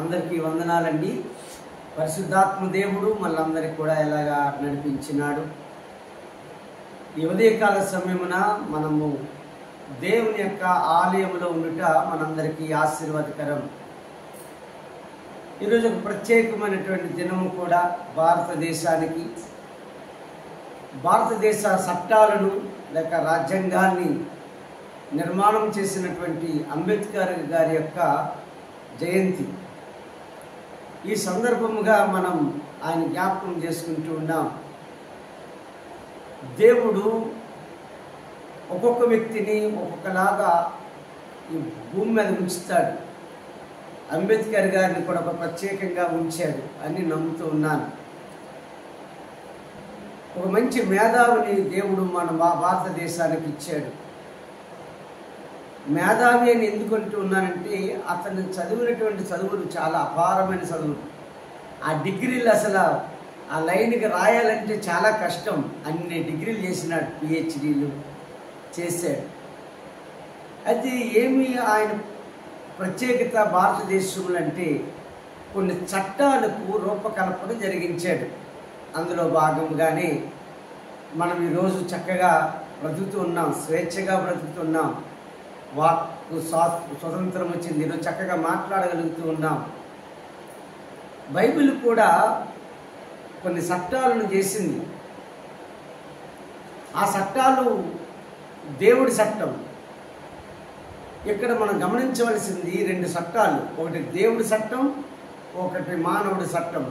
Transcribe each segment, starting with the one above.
అందరికీ వందనాలండి. పరిశుద్ధాత్మ దేవుడు మనందరికీ కూడా ఎలాగా నడిపించినాడు. ఈ ఉదయకాల సమయమున మనము దేవుని యొక్క ఆలయంలో ఉండుట మనందరికీ ఆశీర్వాదకరం. ఈరోజు ఒక ప్రత్యేకమైనటువంటి దినము కూడా భారతదేశానికి, భారతదేశ చట్టాలను లేక రాజ్యాంగాన్ని నిర్మాణం చేసినటువంటి అంబేద్కర్ గారి యొక్క జయంతి. ఈ సందర్భముగా మనం ఆయన జ్ఞాపకం చేసుకుంటూ ఉన్నాం. దేవుడు ఒక్కొక్క వ్యక్తిని ఒక్కొక్కలాగా ఈ భూమి మీద ఉంచుతాడు. అంబేద్కర్ గారిని కూడా ఒక ప్రత్యేకంగా ఉంచాడు అని నమ్ముతూ ఉన్నాను. ఒక మంచి మేధావిని దేవుడు మన భారతదేశానికి ఇచ్చాడు. మేధావి అని ఎందుకు అంటూ ఉన్నానంటే, అతను చదివినటువంటి చదువులు చాలా అపారమైన చదువులు. ఆ డిగ్రీలు అసలు ఆ లైన్కి రాయాలంటే చాలా కష్టం. అన్ని డిగ్రీలు చేసినాడు, పిహెచ్డీలు చేశాడు. అయితే ఏమి ఆయన ప్రత్యేకత భారతదేశంలో అంటే, కొన్ని చట్టాలకు రూపకల్పన జరిగించాడు. అందులో భాగంగానే మనం ఈరోజు చక్కగా బ్రతుకుతూ ఉన్నాం, స్వేచ్ఛగా బ్రతుకుతున్నాం. వాక్కు స్వతంత్రం వచ్చింది, ఈరోజు చక్కగా మాట్లాడగలుగుతూ ఉన్నాం. బైబిల్ కూడా కొన్ని చట్టాలను చేసింది. ఆ చట్టాలు దేవుడి చట్టం. ఇక్కడ మనం గమనించవలసింది రెండు చట్టాలు, ఒకటి దేవుడి చట్టం, ఒకటి మానవుడి చట్టం.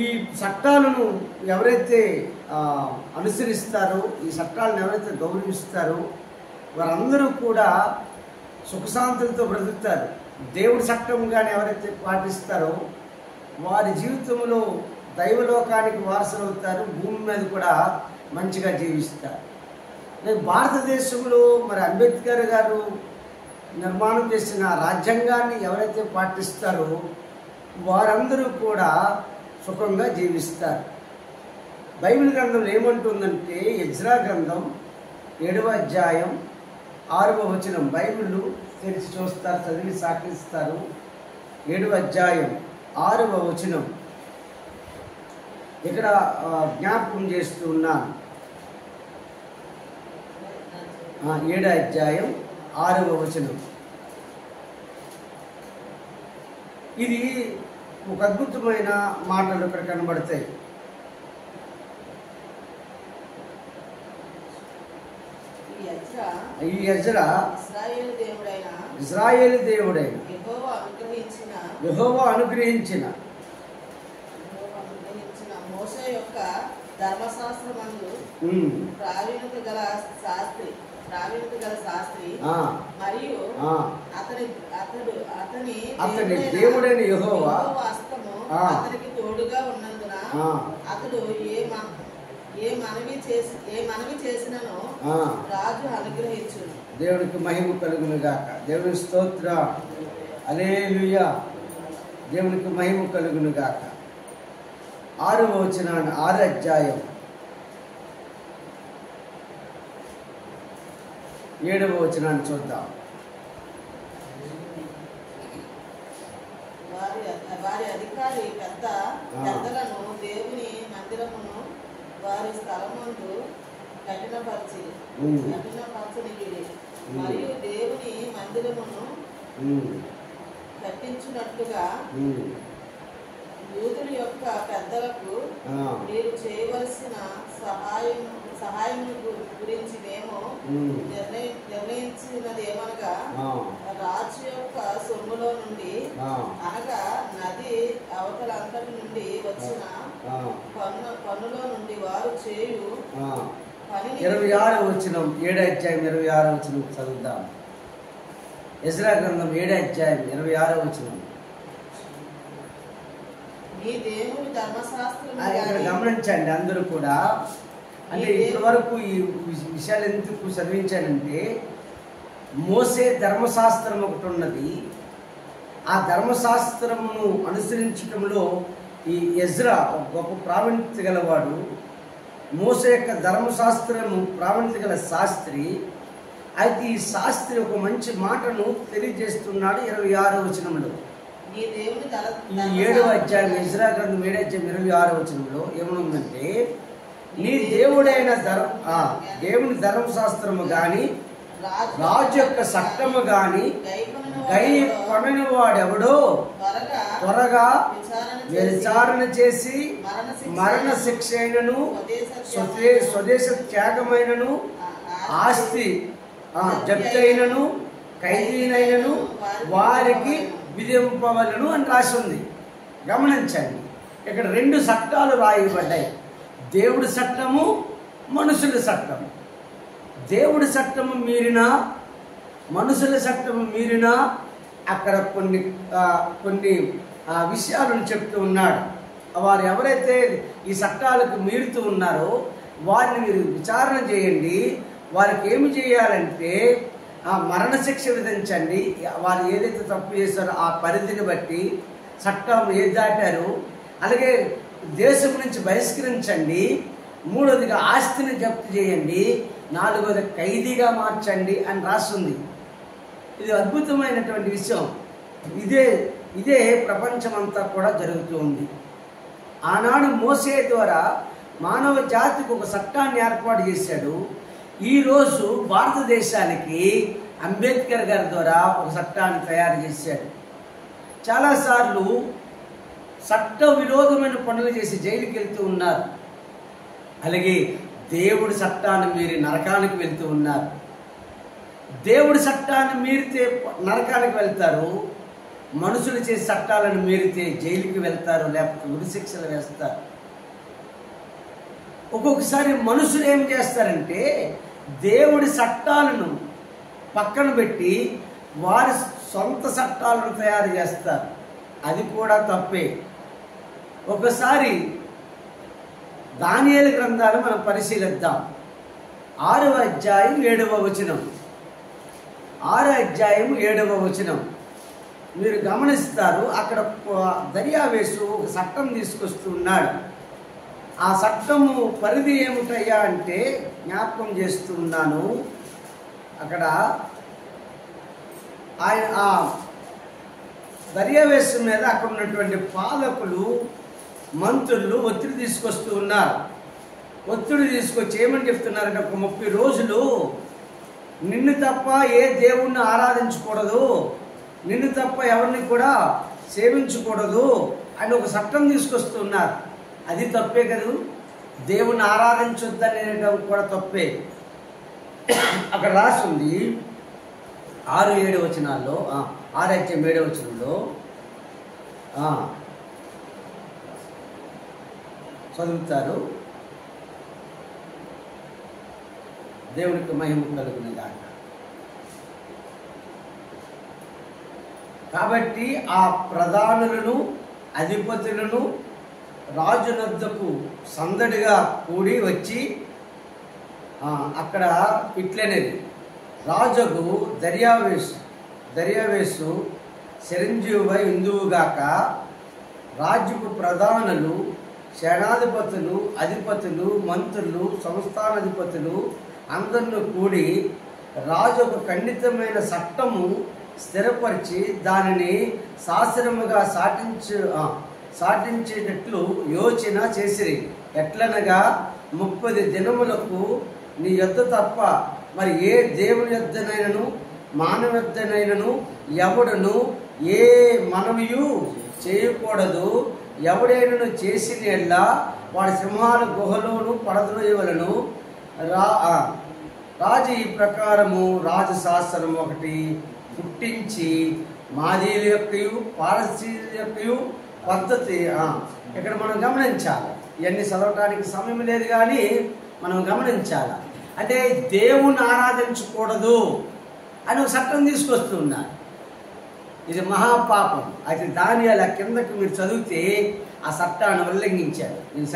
ఈ చట్టాలను ఎవరైతే అనుసరిస్తారో, ఈ చట్టాలను ఎవరైతే గౌరవిస్తారో వారందరూ కూడా సుఖశాంతులతో బ్రతుకుతారు. దేవుడి చట్టంగానే ఎవరైతే పాటిస్తారో వారి జీవితంలో దైవలోకానికి వారసులవుతారు, భూమి మీద కూడా మంచిగా జీవిస్తారు. భారతదేశంలో మరి అంబేద్కర్ గారు నిర్మాణం చేసిన రాజ్యాంగాన్ని ఎవరైతే పాటిస్తారో వారందరూ కూడా సుఖంగా జీవిస్తారు. బైబిల్ గ్రంథంలో ఏమంటుందంటే, ఎజ్రా గ్రంథం 7వ అధ్యాయం 6వ వచనం. బైబిల్ తెరిచి చూస్తారు, చదివి సాక్షిస్తారు. 7వ అధ్యాయం 6వ వచనం ఇక్కడ జ్ఞాపకం చేస్తూ ఉన్నాను. 7వ అధ్యాయం 6వ వచనం. ఇది ఒక అద్భుతమైన మాటలు ఇక్కడ కనబడతాయి. ఈ ఎజ్రా ఇశ్రాయేలు దేవుడైన యెహోవా అనుగ్రహించిన మోషే యొక్క ధర్మశాస్త్రమందు ప్రావీణ్యత గల శాస్త్రి మరియు అతని దేవుడైన యెహోవా హస్తము అతనికి తోడుగా ఉన్నందున అతడు ఏ మనవి చేసినను రాజు అనుగ్రహించును. దేవునికి మహిమ కలుగును గాక. దేవుని స్తోత్రం, హల్లెలూయా. దేవునికి మహిమ కలుగును గాక. 6వ వచనాన్ని 6వ అధ్యాయం 7వ వచనాన్ని చూద్దాం. వారి అధికారి పెద్దలను దేవుని మందిరమును వారి స్థలమందు కఠినపరచనియుడి మరియు దేవుని మందిరమును కట్టించున్నట్లుగా యూదుల యొక్క పెద్దలకు మీరు చేయవలసిన సహాయం గురించి మేము నిర్ణయించినదేమనగా, రాజు యొక్క సొమ్ములో నుండి అనగా నది అవతలంతటి నుండి వచ్చిన పన్నులో నుండి వారు చేయు 26వ వచనం 7వ అధ్యాయం 26వ వచనం చదువుదాం. ఎజ్రా గ్రంథం 7వ అధ్యాయం 26వ వచనం. ఇక్కడ గమనించండి అందరూ కూడా. అంటే ఇప్పటి వరకు ఈ విషయాలు ఎందుకు చదివించానంటే, మోసే ధర్మశాస్త్రం ఒకటి ఉన్నది. ఆ ధర్మశాస్త్రమును అనుసరించడంలో ఈ ఎజ్రా గొప్ప ప్రావీణ్యత గలవాడు. మోసే యొక్క ధర్మశాస్త్రము ప్రావీణ్యత గల శాస్త్రి. అయితే ఈ శాస్త్రి ఒక మంచి మాటను తెలియజేస్తున్నాడు 26వ వచనంలో. ఈ 7వ అధ్యాయం యెషయా గ్రంథం 7వ అధ్యాయం 26వ వచనంలో ఏమనుందంటే, నీ దేవుడైన దేవుని ధర్మశాస్త్రము గాని రాజు యొక్క చట్టము గాని గై కొనని వాడెవడో త్వరగా విచారణ చేసి మరణ శిక్ష అయినను స్వదేశ త్యాగమైనను ఆస్తి జప్తైనను ఖైదీనైనను వారికి విధింపవలను అని రాసి ఉంది. గమనించండి, ఇక్కడ 2 చట్టాలు రాయబడ్డాయి, దేవుడి చట్టము, మనుషుల చట్టము. దేవుడి చట్టము మీరినా మనుషుల చట్టము మీరినా అక్కడ కొన్ని విషయాలను చెప్తూ ఉన్నాడు. వారు ఎవరైతే ఈ చట్టాలకు మీరుతూ ఉన్నారో వారిని మీరు విచారణ చేయండి. వారికి ఏమి చేయాలంటే మరణశిక్ష విధించండి. వారు ఏదైతే తప్పు చేశారో ఆ పరిధిని బట్టి చట్టం ఏది దాటారో, అలాగే దేశం నుంచి బహిష్కరించండి. 3వదిగా ఆస్తిని జప్తు చేయండి. 4వది ఖైదీగా మార్చండి అని రాస్తుంది. ఇది అద్భుతమైనటువంటి విషయం. ఇదే ప్రపంచమంతా కూడా జరుగుతూ ఉంది. ఆనాడు మోసే ద్వారా మానవ జాతికి ఒక చట్టాన్ని ఏర్పాటు చేశాడు. ఈరోజు భారతదేశానికి అంబేద్కర్ గారి ద్వారా ఒక చట్టాన్ని తయారు చేశాడు. చాలాసార్లు చట్ట విరోధమైన పనులు చేసి జైలుకి వెళ్తూ ఉన్నారు. అలాగే దేవుడి చట్టాన్ని మీరి నరకానికి వెళ్తూ ఉన్నారు. దేవుడి చట్టాన్ని మీరితే నరకానికి వెళ్తారు, మనుషులు చేసే చట్టాలను మీరితే జైలుకి వెళ్తారు, లేకపోతే ఉరిశిక్షలు వేస్తారు. ఒక్కొక్కసారి మనుషులు ఏం చేస్తారంటే దేవుడి చట్టాలను పక్కన పెట్టి వారి సొంత చట్టాలను తయారు చేస్తారు. అది కూడా తప్పే. ఒకసారి దానియేలు గ్రంథాన్ని మనం పరిశీలిద్దాం. 6వ అధ్యాయం 7వ వచనం. 6వ అధ్యాయం 7వ వచనం మీరు గమనిస్తారు. అక్కడ దర్యావేసు ఒక చట్టం తీసుకొస్తున్నాడు. ఆ చట్టము పరిధి ఏమిటయ్యా అంటే జ్ఞాపకం చేస్తున్నాను. అక్కడ ఆయన ఆ దర్యావేసు మీద అక్కడ ఉన్నటువంటి పాలకులు, మంత్రులు ఒత్తిడి తీసుకొస్తూ ఉన్నారు. ఒత్తిడి తీసుకొచ్చి ఏమని చెప్తున్నారంటే, ఒక 30 రోజులు నిన్ను తప్ప ఏ దేవుణ్ణి ఆరాధించకూడదు, నిన్ను తప్ప ఎవరిని కూడా సేవించకూడదు అని ఒక చట్టం తీసుకొస్తున్నారు. అది తప్పే కదా. దేవుణ్ణి ఆరాధించొద్దనేటం కూడా తప్పే. అక్కడ రాసింది 6-7 వచనాల్లో, 6 అధ్యాయం 7వ వచనంలో చదువుతారు. దేవునికి మహిమ కలుగునుగాక. కాబట్టి ఆ ప్రధానులను, అధిపతులను రాజునొద్దకు సందడిగా కూడి వచ్చి అక్కడ ఇట్లనేది, రాజుకు దర్యావేసు చిరంజీవి ఇందువుగాక, రాజుకు ప్రధానులు, సేనాధిపతులు, అధిపతులు, మంత్రులు, సంస్థానాధిపతులు అందరిని కూడి రాజు ఒక ఖండితమైన చట్టము స్థిరపరిచి దానిని శాస్త్రముగా సాటించేటట్లు యోచన చేసిరి. ఎట్లనగా 30 దినములకు నీ యొద్ద తప్ప మరి ఏ దేవుని యొద్దనైనను మానవ యొద్దనైనను ఎవడును ఏ మనవియు చేయకూడదు. ఎవడైనను చేసిన ఎడ్ల వాడి సింహాల గుహలోను పడద్రోయవలను. రాజు ఈ ప్రకారము రాజశాస్త్రం ఒకటి పుట్టించి మాదీయుల యొక్కయు పారసీయుల యొక్కయు పద్ధతి ఇక్కడ మనం గమనించాలి. ఇవన్నీ చదవటానికి సమయం లేదు, కానీ మనం గమనించాలి. అంటే దేవుణ్ణి ఆరాధించకూడదు అని ఒక చట్టం తీసుకొస్తున్నారు. ఇది మహాపాపం. అయితే దానియేలు కిందకి మీరు చదివితే ఆ చట్టాన్ని ఉల్లంఘించాడు. నేను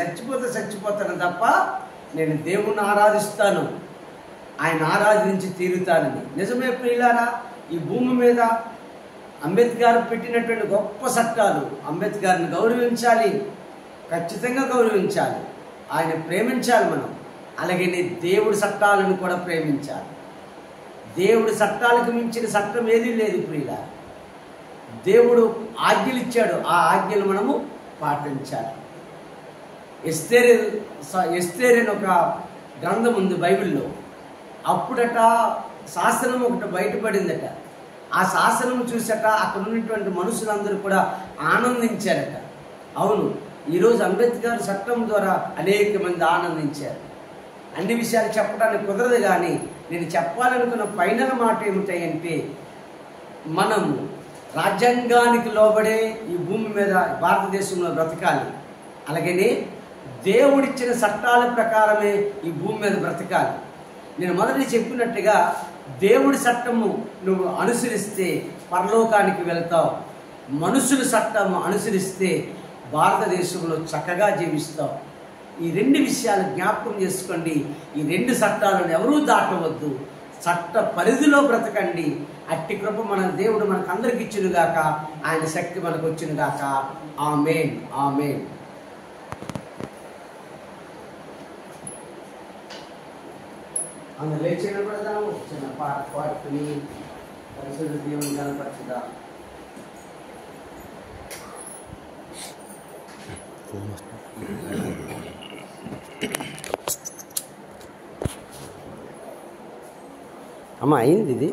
చచ్చిపోతాను తప్ప నేను దేవుణ్ణి ఆరాధిస్తాను, ఆయన ఆరాధించి తీరుతానని. నిజమే ప్రియులారా, ఈ భూమి మీద అంబేద్కర్ పెట్టినటువంటి గొప్ప చట్టాలు. అంబేద్కర్ని గౌరవించాలి, ఖచ్చితంగా గౌరవించాలి, ఆయన ప్రేమించాలి మనం. అలాగే దేవుడి చట్టాలను కూడా ప్రేమించాలి. దేవుడి చట్టాలకు మించిన చట్టం ఏదీ లేదు ప్రియులారా. దేవుడు ఆజ్ఞలు ఇచ్చాడు, ఆ ఆజ్ఞలు మనము పాటించాలి. ఎస్తేరు అని ఒక గ్రంథం ఉంది బైబిల్లో. అప్పుడట శాసనం ఒకటి బయటపడిందట. ఆ శాసనం చూసట అక్కడ ఉన్నటువంటి మనుషులందరూ కూడా ఆనందించారట. అవును, ఈరోజు అంబేద్కర్ చట్టం ద్వారా అనేక మంది ఆనందించారు. అన్ని విషయాలు చెప్పడానికి కుదరదు, కానీ నేను చెప్పాలనుకున్న ఫైనల్ మాట ఏమిటంటే, మనము రాజ్యాంగానికి లోబడే ఈ భూమి మీద భారతదేశంలో బ్రతకాలి. అలాగనే దేవుడిచ్చిన చట్టాల ప్రకారమే ఈ భూమి మీద బ్రతకాలి. నేను మొదటి చెప్పినట్టుగా దేవుడి చట్టము నువ్వు అనుసరిస్తే పరలోకానికి వెళ్తావు, మనుషుల చట్టం అనుసరిస్తే భారతదేశంలో చక్కగా జీవిస్తావు. ఈ రెండు విషయాలు జ్ఞాపకం చేసుకోండి. ఈ రెండు చట్టాలను ఎవరూ దాటవద్దు. చట్ట పరిధిలో బ్రతకండి. అట్టి కృప మన దేవుడు మనకు అందరికి ఇచ్చునుగాక. ఆయన శక్తి మనకు వచ్చునుగాక. ఆమేన్, ఆమేన్. అందులో లేచిన పడదాము, చిన్న పాట పాడుకుని పరిశుద్ధ దేవుని కనపరచుదా. అమ్మ అయింది ఇది.